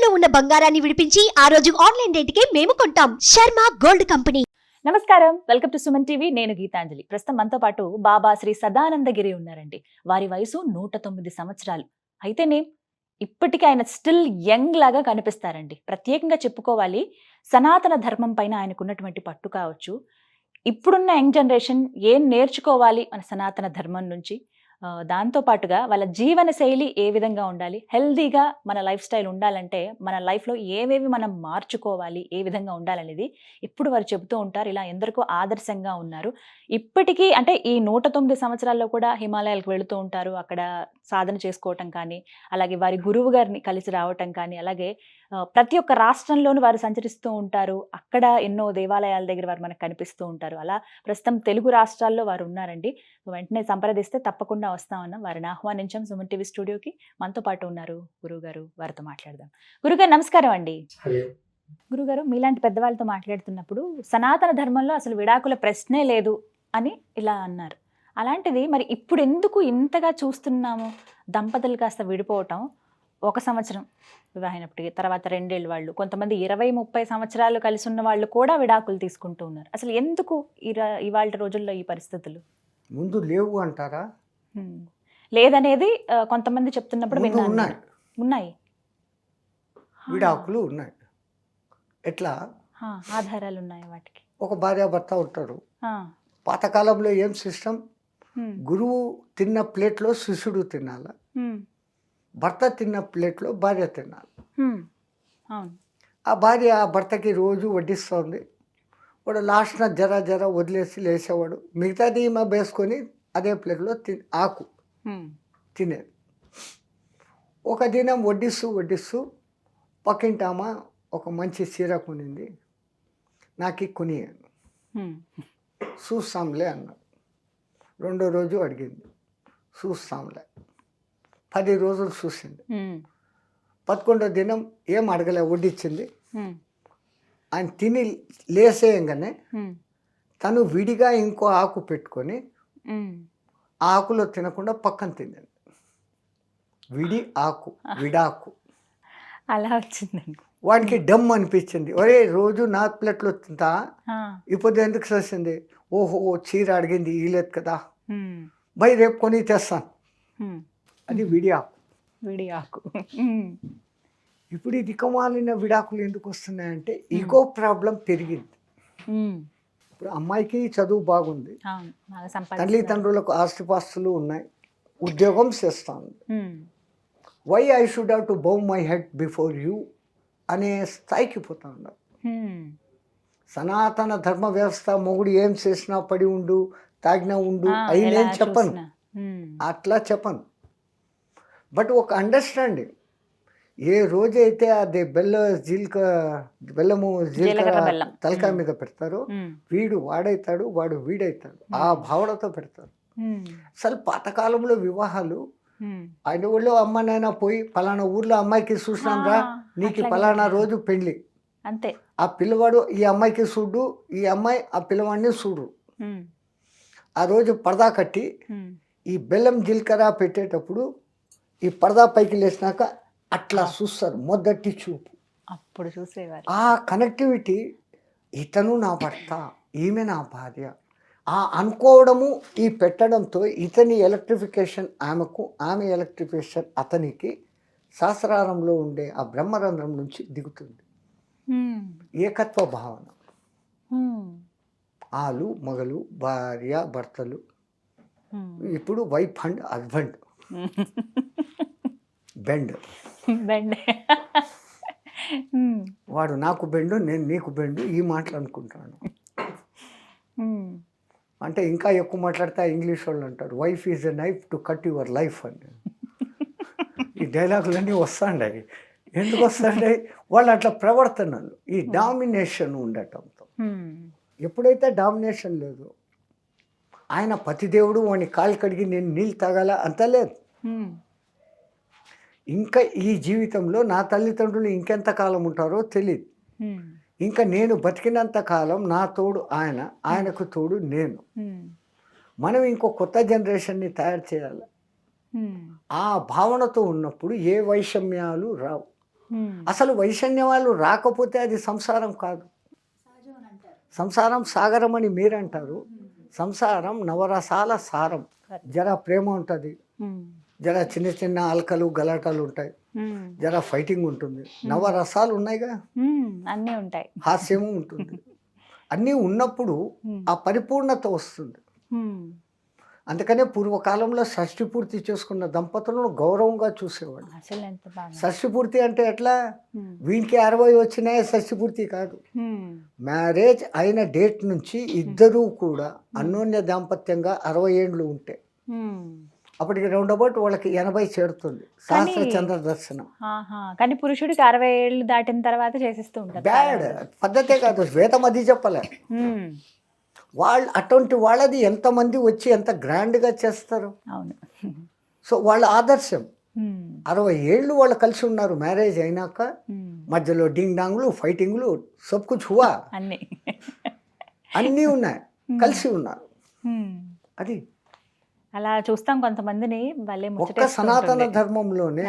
ఇంట్లో ఉన్న బంగారాన్ని విడిపించి ఆ రోజు ఆన్లైన్ రేటుకే మేము కొంటాం. Sharma gold company. నమస్కారం, వెల్కమ్ టు సుమన్ టీవీ. నేను గీతాంజలి. ప్రస్తుతం మనతో పాటు బాబా శ్రీ సదానందగిరి ఉన్నారండి. వారి వయసు 109 సంవత్సరాలు. అయితేనే ఇప్పటికీ ఆయన స్టిల్ యంగ్ లాగా కనిపిస్తారండి. ప్రత్యేకంగా చెప్పుకోవాలి, సనాతన ధర్మం పైన ఆయనకున్నటువంటి పట్టు కావచ్చు. ఇప్పుడున్న యంగ్ జనరేషన్ ఏం నేర్చుకోవాలి మన సనాతన ధర్మం నుంచి, దాంతో పాటుగా వాళ్ళ జీవన శైలి ఏ విధంగా ఉండాలి, హెల్దీగా మన లైఫ్ స్టైల్ ఉండాలంటే మన లైఫ్లో ఏవేవి మనం మార్చుకోవాలి, ఏ విధంగా ఉండాలనేది ఇప్పుడు వారు చెబుతూ ఉంటారు. ఇలా ఎందరికో ఆదర్శంగా ఉన్నారు. ఇప్పటికీ అంటే ఈ 109 సంవత్సరాల్లో కూడా హిమాలయాలకు వెళుతూ ఉంటారు. అక్కడ సాధన చేసుకోవటం కానీ, అలాగే వారి గురువు గారిని కలిసి రావటం కానీ, అలాగే ప్రతి ఒక్క రాష్ట్రంలోనూ వారు సంచరిస్తూ ఉంటారు. అక్కడ ఎన్నో దేవాలయాల దగ్గర వారు మనకు కనిపిస్తూ ఉంటారు. అలా ప్రస్తుతం తెలుగు రాష్ట్రాల్లో వారు ఉన్నారండి. వెంటనే సంప్రదిస్తే తప్పకుండా వస్తామన్నాం. వారిని ఆహ్వానించాం సుమన్ టీవీ స్టూడియోకి. మనతో పాటు ఉన్నారు గురువు గారు. వారితో మాట్లాడదాం. గురుగారు నమస్కారం అండి. గురుగారు, మీలాంటి పెద్దవాళ్ళతో మాట్లాడుతున్నప్పుడు సనాతన ధర్మంలో అసలు విడాకుల ప్రశ్నే లేదు అని ఇలా అన్నారు. అలాంటిది మరి ఇప్పుడు ఎందుకు ఇంతగా చూస్తున్నాము? దంపతులు కాస్త విడిపోవటం, 1 సంవత్సరం వివాహమైనప్పటికీ తర్వాత 2 ఏళ్ళు వాళ్ళు, కొంతమంది 20-30 సంవత్సరాలు కలిసి ఉన్న వాళ్ళు కూడా విడాకులు తీసుకుంటూ ఉన్నారు. అసలు ఎందుకు ఇవాళ రోజుల్లో ఈ పరిస్థితులు? ముందు లేవు అంటారా? లేదనేది కొంతమంది చెప్తున్నప్పుడు ముందు విన్నాను. ఉన్నాయి. ఉన్నాయి, విడాకులు ఉన్నాయి. ఎట్లా? ఆధారాలు ఉన్నాయి వాటికి. ఒక భార్యాభర్త ఉంటారు. ఆ, పాతకాలంలో ఏం సిస్టమ్? గురువు తిన్న ప్లేట్లో శిష్యుడు తినాల, భర్త తిన్న ప్లేట్లో భార్య తినాలి. అవును. ఆ భార్య ఆ భర్తకి రోజు వడ్డిస్తుంది. వాడు లాస్ట్న జర వదిలేసి లేచేవాడు. మిగతాది ఈమె వేసుకొని అదే ప్లేట్లో ఆకు తినేది. ఒక దినం వడ్డిస్తూ పక్కింటామ ఒక మంచి చీర కొనింది, నాకు కొనియాను, చూస్తాంలే అన్నాడు. 2వ రోజు అడిగింది, చూస్తాంలే. 10 రోజులు చూసింది. 11వ దినం ఏం అడగలే, వడ్డిచ్చింది. ఆయన తిని లేసేయంగానే తను విడిగా ఇంకో ఆకు పెట్టుకొని ఆ ఆకులో తినకుండా పక్కన తింది. విడి ఆకు, విడాకు. అలా వచ్చిందండి. వాడికి డమ్ అనిపించింది. ఒరే రోజు నా ప్లేట్లో తింటా, ఇప్పుడు ఎందుకు చేసింది? ఓహో, చీర అడిగింది ఇలేదు కదా, బై రేపు కొని తెస్తాను. అది విడియాకు. విడియాకు. ఇప్పుడు ఈ దిక్కుమాలిన విడాకులు ఎందుకు వస్తున్నాయంటే ఈగో ప్రాబ్లం పెరిగింది. ఇప్పుడు అమ్మాయికి చదువు బాగుంది, తల్లిదండ్రులకు ఆస్తిపాస్తులు ఉన్నాయి, ఉద్యోగం చేస్తాను. Why I should have to bow my head before you అనే స్థాయికి పోతా ఉన్నారు. సనాతన ధర్మ వ్యవస్థ మొగుడు ఏం చేసినా పడి ఉండు, తాగినా ఉండు అయి నేను చెప్పను, అట్లా చెప్పను. బట్ ఒక అండర్స్టాండింగ్, ఏ రోజైతే అది బెల్లము జీలకర్ర తలకాయ మీద పెడతారో వీడు వాడైతాడు, వాడు వీడైతాడు, ఆ భావనతో పెడతారు. అసలు పాతకాలంలో వివాహాలు ఆయన ఊళ్ళో అమ్మ నాయన పోయి పలానా ఊర్లో అమ్మాయికి చూసినాం రా, నీకు పలానా రోజు పెళ్లి, అంతే. ఆ పిల్లవాడు ఈ అమ్మాయికి చూడు, ఈ అమ్మాయి ఆ పిల్లవాడిని చూడు. ఆ రోజు పరదా కట్టి ఈ బెల్లం జీలకర్ర పెట్టేటప్పుడు ఈ పరదా పైకి లేచినాక అట్లా చూస్తారు, మొదటి చూపు. అప్పుడు చూసేవారు. ఆ కనెక్టివిటీ, ఇతను నా భర్త, ఈమె నా భార్య, ఆ అనుకోవడము, ఈ పెట్టడంతో ఇతని ఎలక్ట్రిఫికేషన్ ఆమెకు, ఆమె ఎలక్ట్రిఫికేషన్ అతనికి శాస్త్రారంలో ఉండే ఆ బ్రహ్మరంధ్రం నుంచి దిగుతుంది. ఏకత్వ భావన. ఆలు మగలు, భార్య భర్తలు, ఇప్పుడు వైఫ్ అండ్ హస్బెండ్. బెండ్ వాడు నాకు బెండు, నేను నీకు బెండు, ఈ మాటలు అనుకుంటాను. అంటే ఇంకా ఎక్కువ మాట్లాడితే ఇంగ్లీష్ వాళ్ళు అంటారు wife is a knife to cut your life అని. ఈ డైలాగులన్నీ వస్తాండాయి. ఎందుకు వస్తాండాయి? వాళ్ళు అట్లా ప్రవర్తనలు, ఈ డామినేషన్ ఉండటంతో. ఎప్పుడైతే డామినేషన్ లేదు, ఆయన పతిదేవుడు, వాడిని కాలు కడిగి నేను నీళ్ళు తాగాల అంత లేదు. ఇంకా ఈ జీవితంలో నా తల్లిదండ్రులు ఇంకెంత కాలం ఉంటారో తెలియదు. ఇంకా నేను బతికినంత కాలం నా తోడు ఆయన, ఆయనకు తోడు నేను. మనం ఇంకో కొత్త జనరేషన్ని తయారు చేయాలి. ఆ భావనతో ఉన్నప్పుడు ఏ వైషమ్యాలు రావు. అసలు వైషమ్యాలు రాకపోతే అది సంసారం కాదు. సంసారం సాగరం అని మీరంటారు. సంసారం నవరసాల సారం. జర ప్రేమ ఉంటుంది, జర చిన్న చిన్న అలకలు గలాటాలు ఉంటాయి, జర ఫైటింగ్ ఉంటుంది. నవరసాలు ఉన్నాయిగా, అన్నీ ఉంటాయి, హాస్యము ఉంటుంది. అన్నీ ఉన్నప్పుడు ఆ పరిపూర్ణత వస్తుంది. అందుకనే పూర్వకాలంలో షష్ఠి పూర్తి చేసుకున్న దంపతులను గౌరవంగా చూసేవాడు. అసలు ఎంత బాగా. షష్ఠి పూర్తి అంటే ఎట్లా, వీనికి 60 వచ్చినాయి షష్ఠి పూర్తి కాదు. మ్యారేజ్ అయిన డేట్ నుంచి ఇద్దరూ కూడా అన్యోన్య దాంపత్యంగా 60 ఏండ్లు ఉంటే అప్పటికి రౌండ్ అబౌట్ వాళ్ళకి 80 చేరుతుంది సహస్ర చంద్ర దర్శనం. కానీ పురుషుడికి 60 ఏళ్ళు దాటిన తర్వాత చేసిస్తూ ఉంటారు. బ్యాడ్ పద్ధతే కాదు, వేదం అది చెప్పలే. వాళ్ళు అటువంటి వాళ్ళది ఎంతమంది వచ్చి ఎంత గ్రాండ్గా చేస్తారు. అవును. సో వాళ్ళ ఆదర్శం. 60 ఏళ్ళు వాళ్ళు కలిసి ఉన్నారు మ్యారేజ్ అయినాక. మధ్యలో డింగ్ డాంగ్లు ఫైటింగ్లు సబ్ కుచ్ హువా, అన్నీ ఉన్నాయి, కలిసి ఉన్నారు. అది అలా చూస్తాం కొంతమందిని. ఒక్క సనాతన ధర్మంలోనే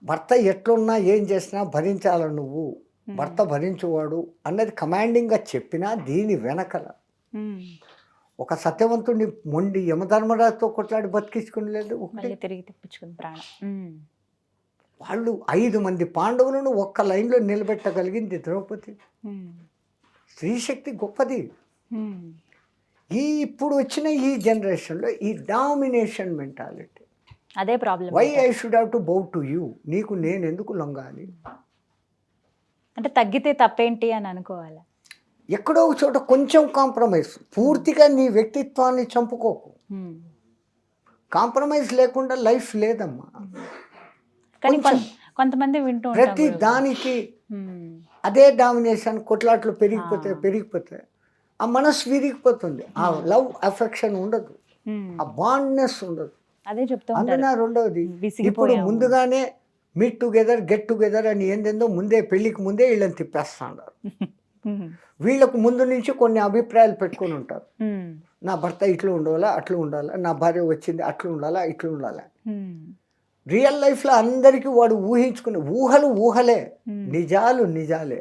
భర్త ఎట్లున్నా ఏం చేసినా భరించాల నువ్వు, భర్త భరించువాడు అన్నది కమాండింగ్గా చెప్పినా దీని వెనకల ఒక సత్యవంతుడిని మొండి యమధర్మరాజుతో కొట్లాడి బతికించుకుని లేదు, తిరిగి తెప్పించుకుని ప్రాణం. వాళ్ళు 5 మంది పాండవులను ఒక్క లైన్లో నిలబెట్టగలిగింది ద్రౌపది. స్త్రీశక్తి గొప్పది. ఇప్పుడు వచ్చిన ఈ జనరేషన్లో ఈ డామినేషన్ మెంటాలిటీ, అదే problem. Why I should have to bow to you, నీకు నేను ఎందుకు లొంగాలి అంటే తగ్గితే తప్పేంటి అని అనుకోవాలి. ఎక్కడో ఒక చోట కొంచెం కాంప్రమైజ్. పూర్తిగా నీ వ్యక్తిత్వాన్ని చంపుకోకు. కాంప్రమైజ్ లేకుండా లైఫ్ లేదమ్మా. కానీ కొంతమంది వింటూ ప్రతి దానికి అదే డామినేషన్, కొట్లాట్లు పెరిగిపోతే ఆ మనసు విరిగిపోతుంది. ఆ లవ్ అఫెక్షన్ ఉండదు, ఆ బాండ్నెస్ ఉండదు. అదే చెప్తా. అందున రెండవది, ఇప్పుడు ముందుగానే మీట్ టుగెదర్ గెట్ టుగెదర్ అని ఏందేందో ముందే పెళ్లికి ముందే వీళ్ళని తిప్పేస్తున్నారు. వీళ్ళకు ముందు నుంచి కొన్ని అభిప్రాయాలు పెట్టుకొని ఉంటారు. నా భర్త ఇట్లా ఉండాలా, అట్లా ఉండాలా, నా భార్య వచ్చింది అట్లా ఉండాలా, ఇట్లా ఉండాలా. రియల్ లైఫ్లో అందరికీ వాడు ఊహించుకునే ఊహలే, నిజాలు నిజాలే.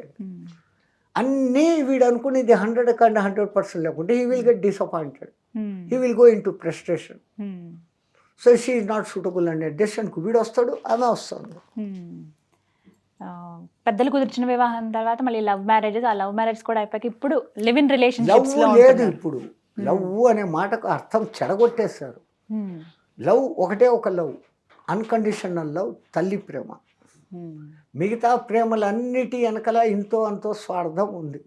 అన్నీ వీడు అనుకునేది 100% లేకుంటే he will get disappointed, he will go in to frustration. So she is not suitable అనే డెసిషన్కు వీడు వస్తాడు, ఆమె వస్తుంది. పెద్దలు కుదిర్చిన వివాహం తర్వాత మళ్ళీ లవ్ మ్యారేజెస్, ఆ లవ్ మ్యారేజ్ కూడా అయిపోయాక ఇప్పుడు లివ్ ఇన్ రిలేషన్షిప్స్ లేదు. ఇప్పుడు లవ్ అనే మాటకు అర్థం చెడగొట్టేశారు. లవ్ ఒకటే ఒక లవ్, అన్కండిషనల్ లవ్, తల్లి ప్రేమ. మిగతా ప్రేమలన్నిటి వెనకల ఇంతో అంతో స్వార్థం ఉంది.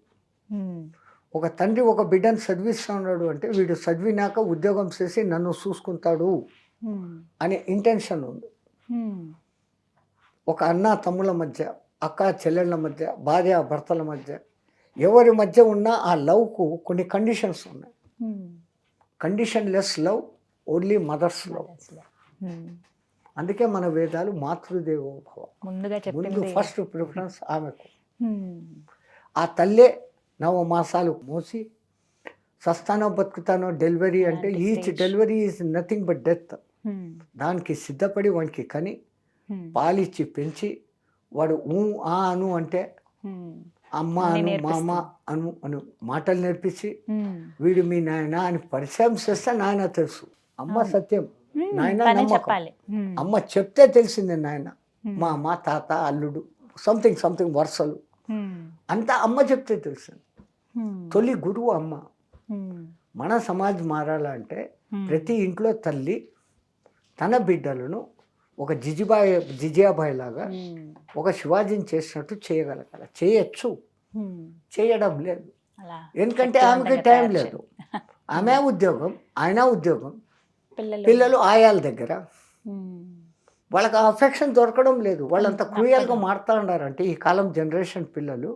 ఒక తండ్రి ఒక బిడ్డను చదివిస్తున్నాడు అంటే వీడు చదివినాక ఉద్యోగం చేసి నన్ను చూసుకుంటాడు అనే ఇంటెన్షన్ ఉంది. ఒక అన్న తమ్ముళ్ళ మధ్య, అక్క చెల్లెళ్ళ మధ్య, భార్య భర్తల మధ్య, ఎవరి మధ్య ఉన్న ఆ లవ్కు కొన్ని కండిషన్స్ ఉన్నాయి. కండిషన్లెస్ లవ్, ఓన్లీ మదర్స్ లవ్. అందుకే మన వేదాలు మాతృదేవోభవ, ముందు ఫస్ట్ ప్రిఫరెన్స్ ఆమెకు. ఆ తల్లే 9 మాసాలు మోసి సస్తానో బతుకుతానో డెలివరీ అంటే each delivery is nothing but death. దానికి సిద్ధపడి వానికి కని పాలిచ్చి పెంచి వాడు అను అంటే అమ్మ అను, మామ అను అను మాటలు నేర్పించి వీడు మీ నాయన అని పరిచయం చేస్తే నాయన తెలుసు. అమ్మ సత్యం, నాయన నమ్మకం. అమ్మ చెప్తే తెలిసిందే నాయన, మా అమ్మ, తాత, అల్లుడు, సంథింగ్ వరుసలు అంతా అమ్మ చెప్తే తెలిసింది. తొలి గురువు అమ్మ. మన సమాజం మారాలంటే ప్రతి ఇంట్లో తల్లి తన బిడ్డలను ఒక జిజియాబాయి లాగా ఒక శివాజీని చేసినట్టు చేయగలగాలి. చేయొచ్చు, చేయడం లేదు. ఎందుకంటే ఆమెకి టైం లేదు. ఆమె ఉద్యోగం, ఆయన ఉద్యోగం, పిల్లలు ఆయాల దగ్గర, వాళ్ళకి ఆ అఫెక్షన్ దొరకడం లేదు. వాళ్ళంతా క్రూయల్గా మారుతూ ఉన్నారంటే ఈ కాలం జనరేషన్ పిల్లలు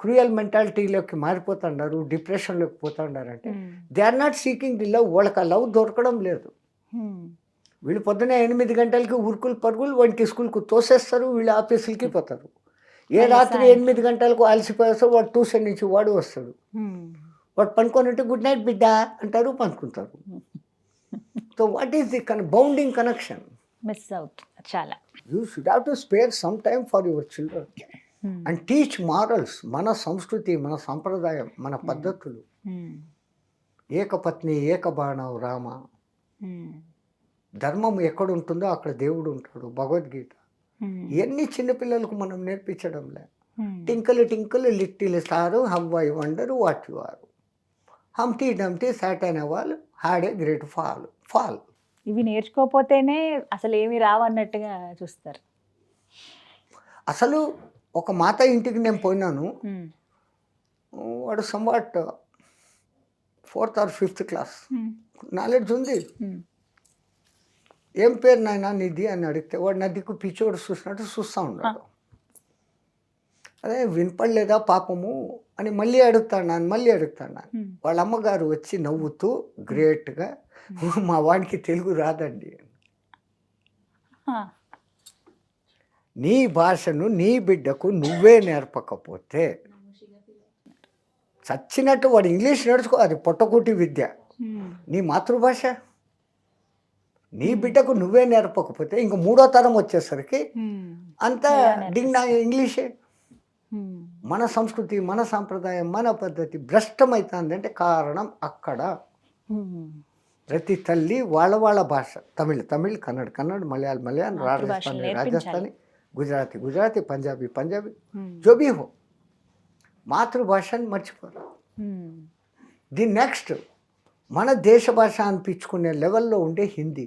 క్రూయల్ మెంటాలిటీలోకి మారిపోతున్నారు, డిప్రెషన్లోకి పోతూ ఉన్నారంటే they are not seeking the love. వాళ్ళకి ఆ లవ్ దొరకడం లేదు. వీళ్ళు పొద్దునే 8 గంటలకి ఉరుకులు పరుగులు వాడికి స్కూల్కి తోసేస్తారు, వీళ్ళు ఆఫీసులకి పోతారు. రాత్రి 8 గంటలకు అలసిపోయేస్తారు, వాడు ట్యూషన్ నుంచి వాడు వస్తాడు. వాడు పనుకొని గుడ్ నైట్ బిడ్డ అంటారు, పనుకుంటారు. So what is the bounding connection? Miss out. చాలా. You should have to spare some time for your children and teach morals. మన సంస్కృతి, మన సంప్రదాయం, మన పద్ధతులు. ఏకపత్ని ఏకబాణం రామ. ధర్మం ఎక్కడ ఉంటుందో అక్కడ దేవుడు ఉంటాడు. భగవద్గీత. ఇవన్నీ చిన్నపిల్లలకు మనం నేర్పించడంలే. Twinkle twinkle little star how I wonder what you are. Humpty dumpty sat on wall had a great fall. ఇవి నేర్చుకోకపోతేనే అసలు ఏమి రావన్నట్టుగా చూస్తారు. అసలు ఒక మాత ఇంటికి నేను పోయినాను. వాడు somewhat 4th or 5th class knowledge ఉంది. ఏం పేరు నాయన నీది అని అడిగితే వాడు నా దిక్కు పిచ్చోడు చూసినట్టు చూస్తూ ఉన్నాడు. అదే వినపడలేదా పాపము అని మళ్ళీ అడుగుతాను. వాళ్ళ అమ్మగారు వచ్చి నవ్వుతూ గ్రేట్గా, మా వాడికి తెలుగు రాదండి. నీ భాషను నీ బిడ్డకు నువ్వే నేర్పకపోతే చచ్చినట్టు వాడు ఇంగ్లీష్ నేర్చుకో, అది పొట్టకూటి విద్య. నీ మాతృభాష నీ బిడ్డకు నువ్వే నేర్పకపోతే ఇంక 3వ తరం వచ్చేసరికి అంతా డింగ్ ఇంగ్లీషే. మన సంస్కృతి, మన సాంప్రదాయం, మన పద్ధతి భ్రష్టమవుతుందంటే కారణం అక్కడ. ప్రతి తల్లి వాళ్ళ భాష, తమిళ్, కన్నడ, మలయాళం, రాజస్థానీ, గుజరాతీ, పంజాబీ, జోబీ హో, మాతృభాషని మర్చిపోరు. ది నెక్స్ట్ మన దేశ భాష అనిపించుకునే లెవెల్లో ఉండే హిందీ.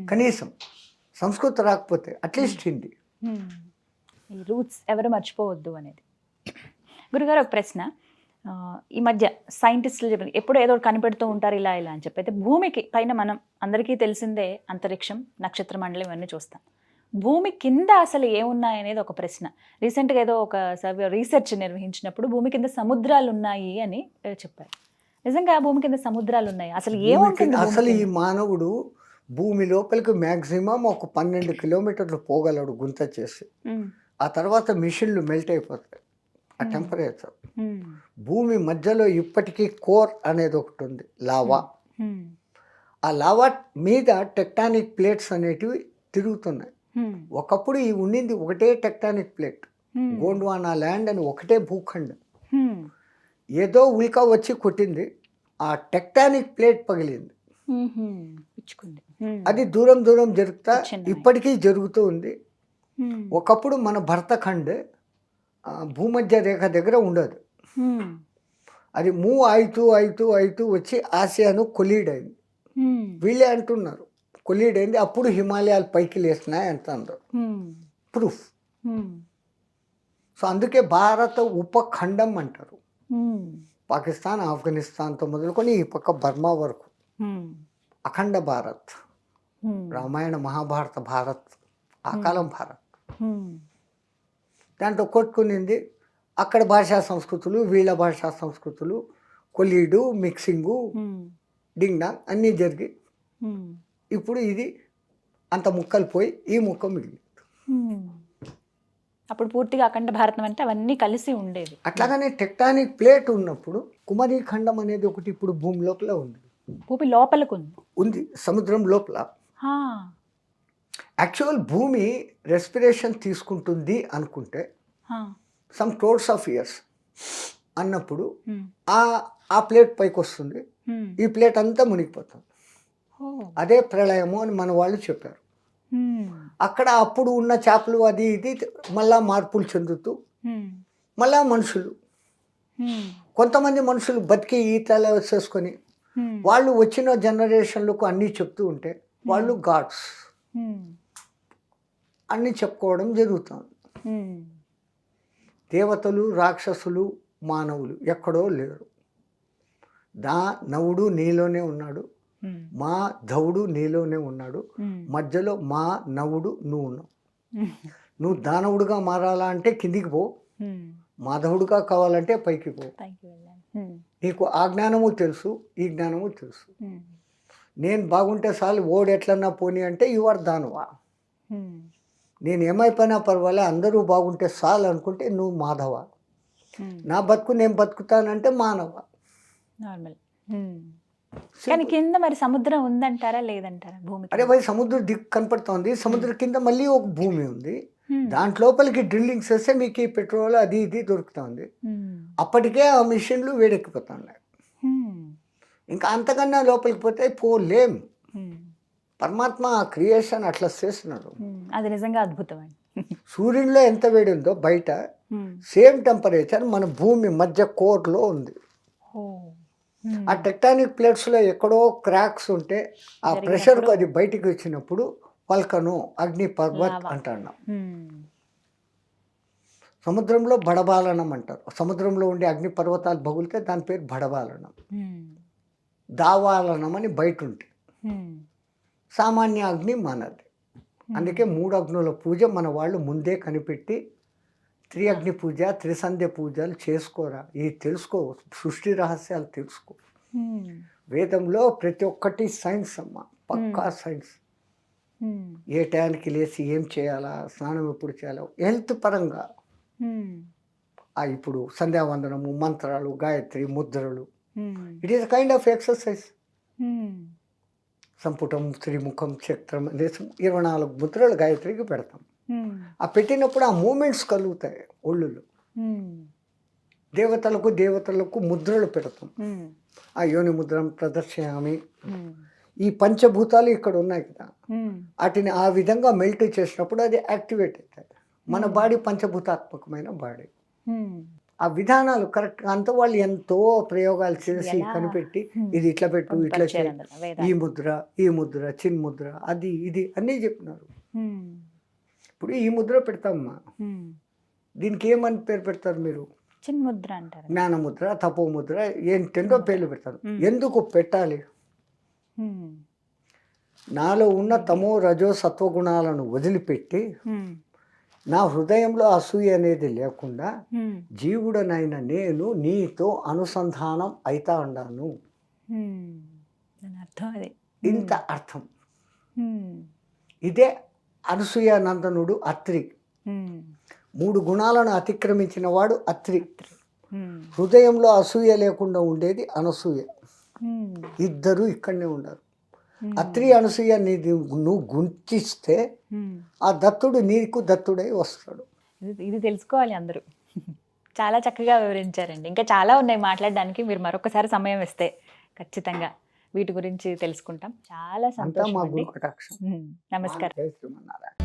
కనీసం సంస్కృతం రాకపోతే అట్లీస్ట్ హిందీ. ఈ రూట్స్ ఎవరు మర్చిపోవద్దు అనేది. గురుగారు ఒక ప్రశ్న. ఈ మధ్య సైంటిస్టులు చెప్పారు, ఎప్పుడు ఏదో కనిపెడుతూ ఉంటారు ఇలా అని చెప్పి. అయితే భూమికి పైన మనం అందరికీ తెలిసిందే అంతరిక్షం, నక్షత్ర మండలం ఇవన్నీ చూస్తాం. భూమి కింద అసలు ఏమున్నాయనేది ఒక ప్రశ్న. రీసెంట్గా ఏదో ఒక రీసెర్చ్ నిర్వహించినప్పుడు భూమి కింద సముద్రాలు ఉన్నాయి అని చెప్పారు. నిజంగా భూమి కింద సముద్రాలు ఉన్నాయి? అసలు ఏముంటుంది? అసలు ఈ మానవుడు భూమి లోపలికి మ్యాక్సిమం ఒక 12 కిలోమీటర్లు పోగలడు గుంత చేసి. ఆ తర్వాత మిషన్లు మెల్ట్ అయిపోతాయి ఆ టెంపరేచర్. భూమి మధ్యలో ఇప్పటికీ కోర్ అనేది ఒకటి ఉంది, లావా. ఆ లావా మీద టెక్టానిక్ ప్లేట్స్ అనేటివి తిరుగుతున్నాయి. ఒకప్పుడు ఈ ఉండింది ఒకటే టెక్టానిక్ ప్లేట్, గోండ్వానా ల్యాండ్ అని ఒకటే భూఖండం. ఏదో ఉల్కా వచ్చి కొట్టింది, ఆ టెక్టానిక్ ప్లేట్ పగిలింది. అది దూరం జరుగుతా ఇప్పటికీ జరుగుతూ ఉంది. ఒకప్పుడు మన భరతఖండ్ భూమధ్య రేఖ దగ్గర ఉండదు. అది మూవ్ అవుతూ వచ్చి ఆసియాను కొలీడ్ అయింది. వీళ్ళే అంటున్నారు కొలీడ్ అయింది, అప్పుడు హిమాలయాలు పైకి లేస్తున్నాయి అంటున్నారు. ప్రూఫ్. సో అందుకే భారత ఉపఖండం అంటారు. పాకిస్తాన్, ఆఫ్ఘనిస్తాన్తో మొదలుకొని ఈ పక్క బర్మా వరకు అఖండ భారత్. రామాయణ మహాభారత భారత్, ఆ కాలం భారత్. దాంట్లో కొట్టుకునింది అక్కడ భాషా సంస్కృతులు, వీళ్ళ భాషా సంస్కృతులు, కొలీడు, మిక్సింగు, డింగ్ డాంగ్ అన్నీ జరిగి ఇప్పుడు ఇది అంత ముక్కలు పోయి ఈ ముక్క మిగిలి. అప్పుడు పూర్తిగా అఖండ భారతం అంటే అవన్నీ కలిసి ఉండేది. అట్లాగనే టెక్టానిక్ ప్లేట్ ఉన్నప్పుడు కుమరీ ఖండం అనేది ఒకటి ఇప్పుడు భూమి లోపల ఉంది. భూమి లోపలకు ఉంది, సముద్రం లోపల. యాక్చువల్ భూమి రెస్పిరేషన్ తీసుకుంటుంది అనుకుంటే సమ్ క్రోర్స్ ఆఫ్ ఇయర్స్ అన్నప్పుడు ఆ ప్లేట్ పైకి వస్తుంది, ఈ ప్లేట్ అంతా మునిగిపోతుంది. అదే ప్రళయము అని మన వాళ్ళు చెప్పారు. అక్కడ అప్పుడు ఉన్న చేపలు అది ఇది మళ్ళా మార్పులు చెందుతూ మళ్ళా మనుషులు, కొంతమంది మనుషులు బతికి ఈతలు వేసేసుకొని వాళ్ళు వచ్చిన జనరేషన్లకు అన్నీ చెప్తూ ఉంటే వాళ్ళు గాడ్స్ అన్నీ చెప్పుకోవడం జరుగుతుంది. దేవతలు, రాక్షసులు, మానవులు ఎక్కడో లేరు. నవుడు నీలోనే ఉన్నాడు, మా ధవుడు నీలోనే ఉన్నాడు, మధ్యలో మా నవుడు నువ్వు ఉన్నావు. నువ్వు దానవుడుగా మారాలా అంటే కిందికి పో, మాధవుడుగా కావాలంటే పైకి పో. నీకు ఆ జ్ఞానము తెలుసు, ఈ జ్ఞానము తెలుసు. నేను బాగుంటే చాలు, ఓడు ఎట్లన్నా పోనీ అంటే యు ఆర్ దానవా. నేను ఏమైపోయినా పర్వాలే, అందరూ బాగుంటే చాలు అనుకుంటే నువ్వు మాధవ. నా బతుకు నేను బతుకుతానంటే మానవ. కానీ కింద మరి సముద్రం ఉందంటారా లేదంటారా భూమి అరే భయ్ సముద్రం దిక్కు కనపడుతోంది, సముద్రం కింద మళ్ళీ ఒక భూమి ఉంది, దాంట్లోపలికి డ్రిల్లింగ్ చేస్తే మీకు ఈ పెట్రోల్ అది ఇది దొరుకుతుంది. అప్పటికే ఆ మిషన్లు వేడెక్కిపోతున్నాయి. ఇంకా అంతకన్నా లోపలికి పోతే పోలేం. పరమాత్మ ఆ క్రియేషన్ అట్లా చేస్తున్నాడు. అది నిజంగా అద్భుతం అండి. సూర్యునిలో ఎంత వేడి ఉందో బయట సేమ్ టెంపరేచర్ మన భూమి మధ్య కోర్లో ఉంది. ఆ టెక్టానిక్ ప్లేట్స్లో ఎక్కడో క్రాక్స్ ఉంటే ఆ ప్రెషర్కు అది బయటికి వచ్చినప్పుడు వల్కను అగ్ని పర్వత్ అంటున్నాం. సముద్రంలో బడబాలనం అంటారు. సముద్రంలో ఉండే అగ్ని పర్వతాలు బగులితే దాని పేరు బడబాలనం. దావాలనం అని బయట ఉంటాయి. సామాన్య అగ్ని మనది. అందుకే 3 అగ్నుల పూజ మన వాళ్ళు ముందే కనిపెట్టి త్రిఅగ్ని పూజ, త్రిసంధ్య పూజలు చేసుకోరా. ఇది తెలుసుకో, సృష్టి రహస్యాలు తెలుసుకో. వేదంలో ప్రతి ఒక్కటి సైన్స్ అమ్మ, పక్కా సైన్స్. ఏ టైంకి లేచి ఏం చేయాలా, స్నానం ఎప్పుడు చేయాలో, హెల్త్ పరంగా ఇప్పుడు సంధ్యావందనము, మంత్రాలు, గాయత్రి, ముద్రలు, it is kind of exercise. సంపుటం, త్రిముఖం, చక్రం అనేసి 24 ముద్రలు గాయత్రికి పెడతాం. ఆ పెట్టినప్పుడు ఆ మూమెంట్స్ కలుగుతాయి ఒళ్ళులో. దేవతలకు ముద్రలు పెడతాం. ఆ యోని ముద్రం ప్రదర్శయామి. ఈ పంచభూతాలు ఇక్కడ ఉన్నాయి కదా, వాటిని ఆ విధంగా మెల్ట్ చేసినప్పుడు అది యాక్టివేట్ అవుతాయి. మన బాడీ పంచభూతాత్మకమైన బాడీ. ఆ విధానాలు కరెక్ట్ అంతా వాళ్ళు ఎంతో ప్రయోగాలు చేసి కనిపెట్టి ఇది ఇట్లా పెట్టు, ఇట్లా చేయి, ఈ ముద్ర, చిన్ ముద్ర, అది ఇది అన్నీ చెప్పినారు. ఇప్పుడు ఈ ముద్ర పెడతామ్మా, దీనికి ఏమని పేరు పెడతారు మీరు? చిన్ ముద్ర అంటారు. జ్ఞానముద్ర, తపోముద్ర, ఏంటెంటో పేర్లు పెడతారు. ఎందుకు పెట్టాలి? నాలో ఉన్న తమో రజో సత్వగుణాలను వదిలిపెట్టి నా హృదయంలో అసూయ అనేది లేకుండా జీవుడనైన నేను నీతో అనుసంధానం అవుతా ఉన్నాను. ఇంత అర్థం. ఇదే అనసూయ నందనుడు అత్రి. 3 గుణాలను అతిక్రమించిన వాడు అత్రి. హృదయంలో అసూయ లేకుండా ఉండేది అనసూయ. ఇద్దరు ఇక్కడనే ఉండరు. అత్రి అనసూయ నువ్వు గుంచిస్తే ఆ దత్తుడు నీకు దత్తుడై వస్తాడు. ఇది తెలుసుకోవాలి అందరూ. చాలా చక్కగా వివరించారండి. ఇంకా చాలా ఉన్నాయి మాట్లాడడానికి. మీరు మరొకసారి సమయం ఇస్తే ఖచ్చితంగా వీటి గురించి తెలుసుకుంటాం. చాలా సంతోషం. మా గురు కటాక్షం. నమస్కారం. జై శ్రీమన్నారాయణ.